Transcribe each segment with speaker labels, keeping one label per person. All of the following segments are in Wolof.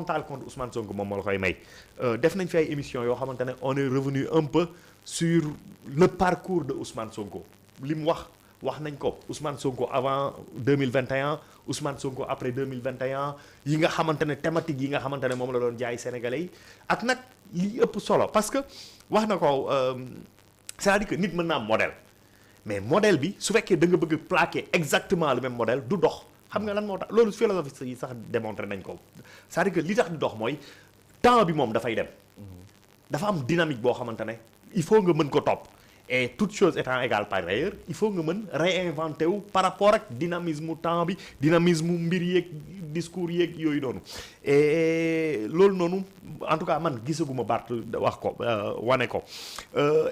Speaker 1: frontal contre Ousmane Sonko moom moo la koy may def nañ fi ay émissions yoo xamante ne on est revenu un peu sur le parcours de Ousmane Sonko li mu wax nañ ko Ousmane Sonko avant 2021 Ousmane Sonko après 2021 yi nga xamante ne thématique yi nga xamante ne moom la doon jaay sénégalais yi ak nag li ëpp solo parce que wax na ko c'est-à-dire que nit mën na am modèle mais modèle bi su fekkee da nga bëgg plaquer exactement le même modèle du dox xam nga lan moo tax loolu philosophie yi sax démontré nañ ko c'est-à-dire que li tax di dox mooy temps bi moom dafay dem dafa am dynamique boo xamante ne il faut nga mën ko topp et toute chose étant égale par ailleurs il faut nga mën réinventer wu par rapport ak dynamisme temps bi dynamisme mbir yeeg discours yeeg yooyu noonu et loolu noonu en tout cas man gisaguma Barth wax ko wane ko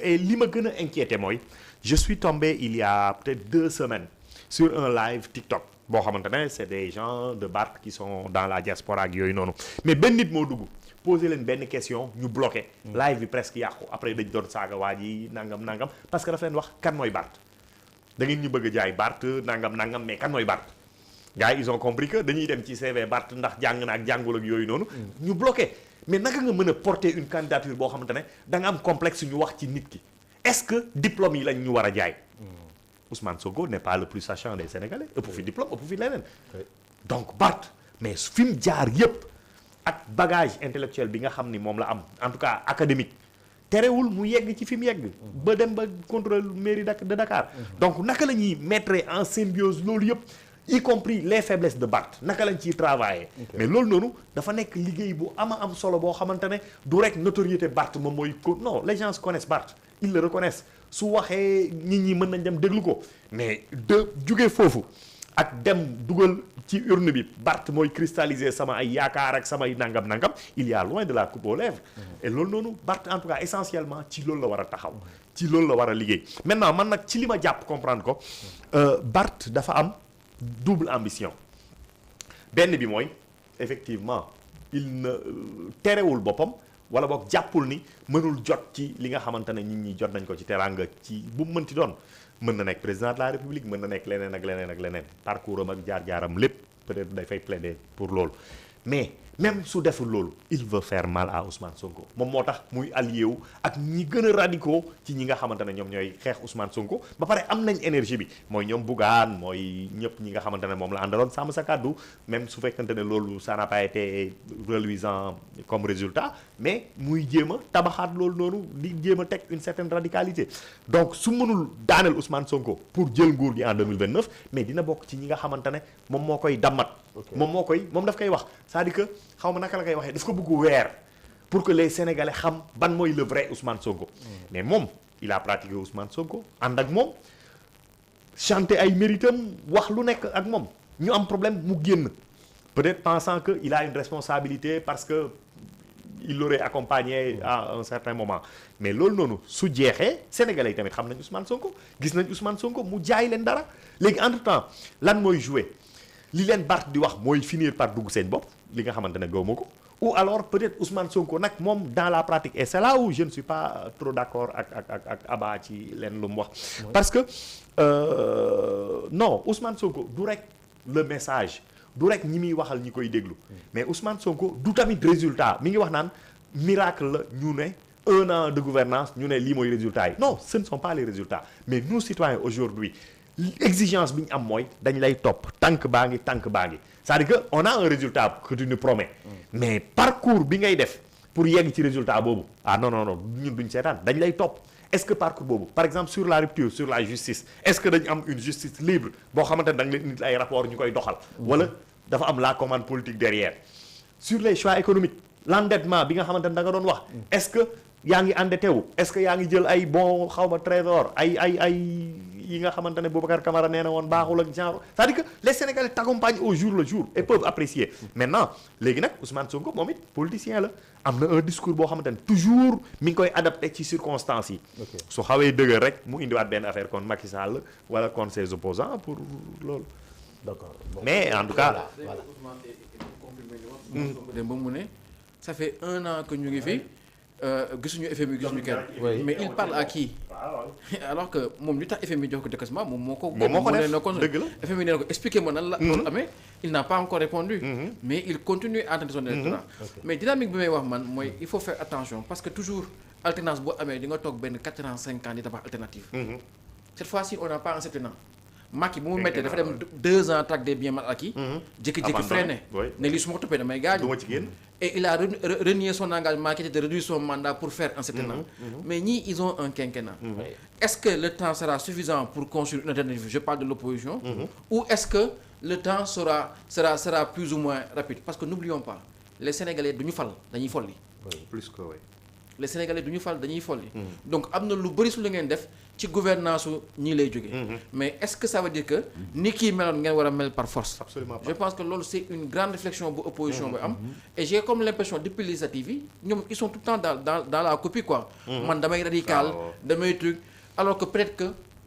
Speaker 1: et li ma gën a inquiété mooy je suis tombé il y a peut-être 2 semaines sur un live TikTok boo xamante ne c'est des gens de Barth qui sont dans la diaspora ak yooyu noonu mais benn nit moo dugg poser leen benn question ñu bloqué live bi presque yàqu après dañ doon saaga waa ji nangam parce que dafa leen wax kan mooy Barth da ngeen ñu bëgg a jaay Barth nangam mais kan mooy Barth gars yi ils ont compris que dañuy dem ci CV Barth ndax jàng na ak jàngul ak yooyu noonu ñu bloqué mais naka nga mën a porter une candidature boo xamante ne da nga am complexe ñu wax ci nit ki est-ce que diplôme yi lañ ñu war a jaay Ousmane Sonko n'est pas le plus sachant des Sénégalais ëpp fi diplôme ëpp fi leneen donc Barth mais fi mu jaar yépp ak bagage intellectuel bi nga xam ni moom la am en tout cas académique terewul mu yegg ci fi mu yegg ba dem ba contrôle mairie de Dakar donc naka la ñuy mettre en symbiose loolu yëpp y compris les faiblesses de Barth naka lañ ciy travailler mais loolu noonu dafa nekk liggéey bu am solo boo xamante ne du rek notoriété Barth moom mooy non les gens connaissent Barth ils le reconnaissent su waxee nit ñi mën nañ dem déglu ko mais de jugee foofu ak dem dugal ci urne bi Barth mooy cristalliser sama ay yaakaar ak samay nangam il y a loin de la coupe aux lèvres et loolu noonu Barth en tout cas essentiellement ci loolu la war a taxaw ci loolu la war a liggéey maintenant man nag ci li ma jàpp comprendre ko Barth dafa am double ambition benn bi mooy effectivement il ne terewul boppam wala boog jàppul ni mënul jot ci li nga xamante ne nit ñi jot nañ ko ci teraanga ci bu mu mënti doon mën na nekk président de la république mën na nekk leneen ak leneen parcours am ak jaar-jaaram lépp peut-être dafay plaider pour loolu mais même su deful loolu il veut faire mal à Ousmane Sonko moom moo tax muy allié wu ak ñi gën a radicaux ci ñi nga xamante ne ñoom ñooy xeex Ousmane Sonko ba pare am nañ énergie bi mooy ñoom Bougane mooy ñëpp ñi nga xamante ne moom la àndaloon sàmm sa kàddu même su fekkante ne loolu ça n'a pas été reluisant comme résultat mais muy jéem a tabaxaat loolu noonu di jéem a teg une certaine radicalité donc su mënul daaneel Ousmane Sonko pour jël nguur gi en 2029 mais dina bokk ci ñi nga xamante ne moom moo koy dammat moom daf koy wax c'est-à-dire que xaw ma naka la koy waxee daf ko bëgg weer pour que les Sénégalais xam ban mooy le vrai Ousmane Sonko mais moom il a pratiqué Ousmane Sonko ànd ak moom chanter ay méritam wax lu nekk ak moom ñu am problème mu génn peut-être pensant que il a une responsabilité parce que il l'aurait accompagné à un certain moment mais loolu noonu su jeexee Sénégalais yi tamit xam nañ Ousmane Sonko gis nañ Ousmane Sonko mu jaay leen dara léegi entre temps lan mooy jouer li leen Barth di wax mooy finir par dugg seen bopp li nga xamante ne gëwuma ko ou alors peut-être Ousmane Sonko nag moom dans la pratique et c'est là où je ne suis pas trop d'accord ak Abba ci leen lu mu wax parce que non Ousmane Sonko du rek le message du rek ñi muy waxal ñi koy déglu mais Ousmane Sonko du tamit résultat mi ngi wax naan miracle la ñu ne 1 an de gouvernance ñu ne lii mooy résultat yi non ce ne sont pas les résultats mais nous citoyens aujourd'hui exigence bi ñu am mooy dañ lay topp tànk baa ngi c'est-à-dire que on a un résultat que tu nous promets mais parcours bi ngay def pour yegg ci résultat boobu non ñun duñ seetaan dañ lay topp est-ce que parcours boobu par exemple sur la rupture sur la justice est-ce que dañu am une justice libre boo xamante ne da nga leen nit ay rapport ñu koy doxal wala dafa am la commande politique derrière sur les choix économiques l'endettement bi nga xamante ne da nga doon wax est-ce que yaa ngi endetté wu est-ce que yaa ngi jël ay bon xawma trésor ay yi nga xamante ne Boubacar Camara nee na woon baaxul ak genre c'est-à-dire que les Sénégalais t'accompagnent au jour le jour et peuvent apprécier maintenant léegi nag Ousmane Sonko moom it politicien la am na un discours boo xamante ne toujours mi ngi koy adapté ci circonstances yi su xawee dëgër rek mu indiwaat benn affaire kon Macky Sall wala contre ses opposants pour loolu
Speaker 2: d'accord
Speaker 1: mais en tout cas
Speaker 3: dem ba mu ne ça fait 1 an que ñu ngi fi gisuñu FMI gisuñu kenn mais il parle à qui
Speaker 2: alors que moom li tax FMI jox ko décaissement moom moo ko.
Speaker 1: moom moo ko def dëgg la
Speaker 2: FMI nee na ko expliquer ma nan la. loolu amee il n'a pas encore répondu. mais il continue à attendre son électorat. mais dynamique bi may wax man mooy il faut faire attention parce que toujours alternance boo amee di nga toog benn 4 ans 5 ans di tabax alternative. cette fois-ci on n'a pas un septennat. Macky bu mu méttee dafa dem 2 ans traque des biens mal acquis. jékki-jékki freiné ne lii su ma ko toppee damay gaañu. Et il a renié son engagement qui était de réduire son mandat pour faire un septennat. Mais ñii ils ont un quinquennat. Est-ce que le temps sera suffisant pour construire une alternative? Je parle de l'opposition. Ou est-ce que le temps sera plus ou moins rapide? Parce que n'oublions pas, les Sénégalais duñu fal dañuy folli.
Speaker 1: Plus que oui.
Speaker 2: Les Sénégalais duñu fal dañuy folli. Donc am na lu bëri su la ngeen def ci gouvernance su ñii lay jógee. Mais est-ce que ça veut dire que ni kii meloon ngeen war a mel par force?
Speaker 1: Absolument pas.
Speaker 2: Je pense que loolu c'est une grande réflexion bu opposition bi am. Et j'ai comme l'impression depuis législatives yi ñoom ils sont tout le temps dans la copie quoi. Man damay radical damay truc alors que peut-être que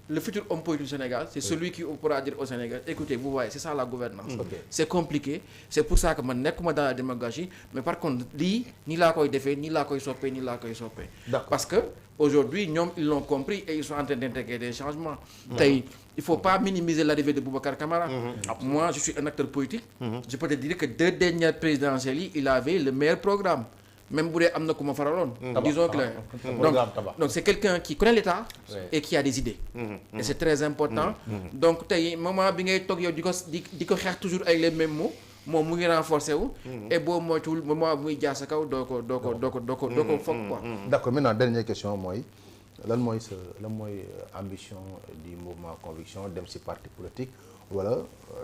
Speaker 2: le futur homme politique du Sénégal c'est celui qui pourra dire au Sénégal écoutez vous voyez c'est ça la gouvernance. C'est compliqué c'est pour ça que man nekkuma dans la démagogie mais par contre lii nii laa koy defee nii laa koy soppee nii laa koy soppee. Parce que aujourd'hui ñoom ils l'ont compris et ils sont en train d'intégrer des changements. Tey il faut pas minimiser l'arrivée de Boubacar Camara. Moi je suis un acteur politique. Je peux te dire que 2 dernières présidentielles yi il avait le meilleur programme. Même bu dee am na ku ma faraloon. Disons que donc c'est quelqu'un qui connaît l'État et qui a des idées. Et c'est très important. Donc tey moment bi ngay toog yow di ko xeex toujours avec les mêmes mots moom mu ngi renforcer wu. Et boo moytuwul moment bu muy jaar sa kaw doo ko foog quoi.
Speaker 3: D'accord, maintenant dernière question mooy lan mooy ambition du mouvement Conviction dem ci parti politique wala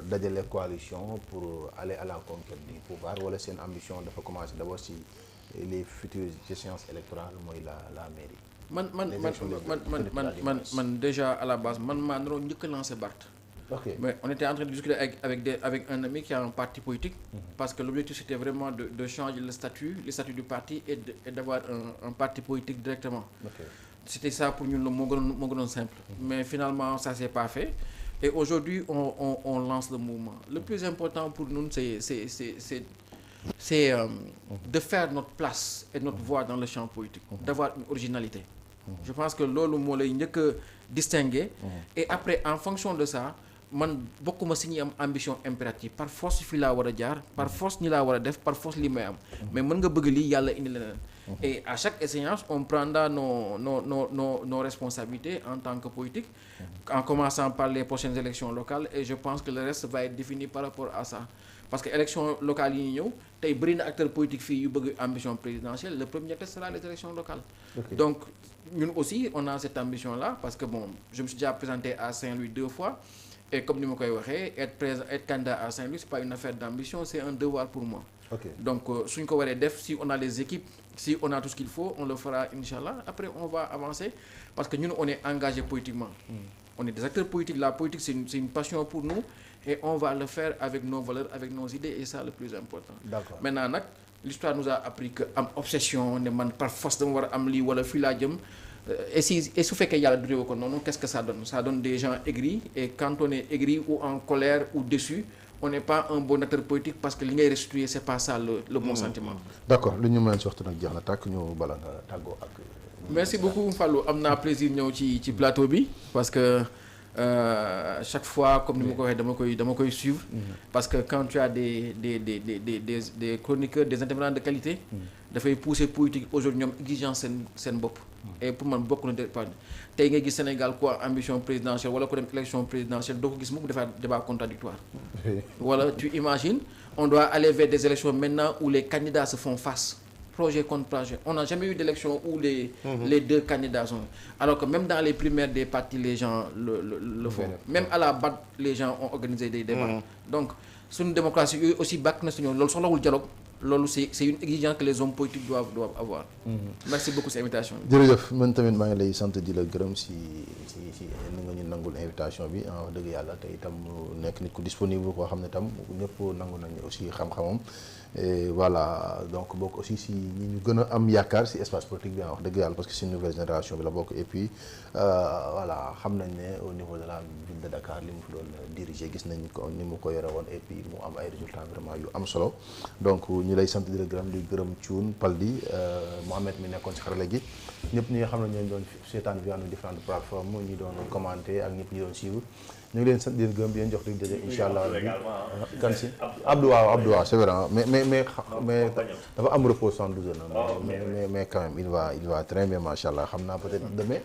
Speaker 3: dajale coalition pour aller à la conquête du pouvoir wala seen ambition dafa commencer d'abord ci les futures échéances électorales mooy la mairie.
Speaker 2: man déjà à la base man maa naroon njëkk a lancer Barth. Mais on était en train de discuter avec un ami qui a un parti politique. Parce que l'objectif c'était vraiment de changer le statut du parti et d'avoir un parti politique directement. C'était ça pour nous moo gënoon simple. Mais finalement ça s'est pas fait. Et aujourd'hui on lance le mouvement. Le plus important pour nous c'est de faire notre place et notre voix dans le champ politique, d'avoir une originalité. Je pense que loolu moo lay njëkk a distinguer. Et après en fonction de ça man bokkuma si ñi am ambition impérative par force fii laa war a jaar par force ñi laa war a def par force li may am mais mën nga bëgg lii yàlla indi leneen. Et à chaque échéance on prendra nos responsabilités en tant que politique en commençant par les prochaines élections locales et je pense que le reste va être défini par rapport à ça. Parce que élections locales yi ñu ñëw tey bëri na acteurs politiques fii yu bëgg ambition présidentielle le premier test sera les élections locales. Donc ñun aussi on a cette ambition là parce que bon je me suis déjà présenté à Saint-Louis 2 fois et comme ni ma koy waxee être candidat à Saint-Louis c'est pas une affaire d'ambition c'est un devoir pour moi. Donc suñ ko waree def si on a les équipes si on a tout ce qu'il faut on le fera Inch'Allah après on va avancer parce que ñun on est engagé politiquement. On est des acteurs politiques la politique c'est une passion pour nous. Et on va le faire avec nos valeurs, avec nos idées, et ça le plus important.
Speaker 3: D'accord.
Speaker 2: Maintenant nag l'histoire nous a appris que am obsession ne man par force dama war a am lii wala fii laa jëm et su fekkee yàlla du ko noonu qu'est-ce que ça donne? Ça donne des gens aigris et quand on est aigri ou en colère ou déçu, on n'est pas un bon acteur politique parce que li ngay restituer c'est pas ça le bon sentiment.
Speaker 3: D'accord lu ñu mën a waxtu nag jeex na tàkk ñu bala nga tàggoo ak.
Speaker 2: Merci beaucoup Fallou am naa plaisir ñëw ci plateau bi parce que. Chaque fois comme ni ma ko waxee dama koy suivre parce que quand tu as des chroniqueurs des intervenants de qualité dafay pousser politique aujourd'hui ñoom exigence seen bopp et pour man bokk na tey ngay gis Sénégal quoi ambition présidentielle wala ko dem élection présidentielle doo ko gis mukk defaat débat contradictoire wala tu imagines on doit aller vers des élections maintenant où les candidats se font face projet contre projet. On n'a jamais eu d'élection où les deux candidats sont. Alors que même dans les primaires des partis, les gens le font. Même à la BAD, les gens ont organisé des débats. Donc, c'est une démocratie aussi bac national. Le dialogue, c'est une exigence que les hommes politiques doivent avoir. Merci beaucoup pour cette invitation.
Speaker 3: jërëjëf man tamit maa ngi lay sant di la gërëm si ni nga ñu nangul invitation bi wax dëgg yàlla te itam nekk nit ku disponible koo xam ne tam ñëpp nangu nañu aussi xam-xamam et voilà donc bokk aussi si ñi ñu gën a am yaakaar si espace politique bi wax dëgg yàlla parce que si nouvelle génération bi la bokk et puis voilà xam nañ ne au niveau de la ville de Dakar li mu fi doon diriger gis nañ ko ni mu ko yore woon et puis mu am ay résultats vraiment yu am solo donc ñu lay sant di la gërëm di gërëm Thioune Paldi Mohamed mi nekkoon si xarala gi ñëpp ñi nga xam ne ñooñu doon seetaan via nos différentes plateformes ñi doon commenter ak ñëpp ñi doon suivre ñu ngi leen sant di leen gërëm di leen jox di daje incha allah kan si Abdou waaw c'est vrai mais dafa am repos 72 heures mais quand même il va très bien macha allah xam naa peut-être demain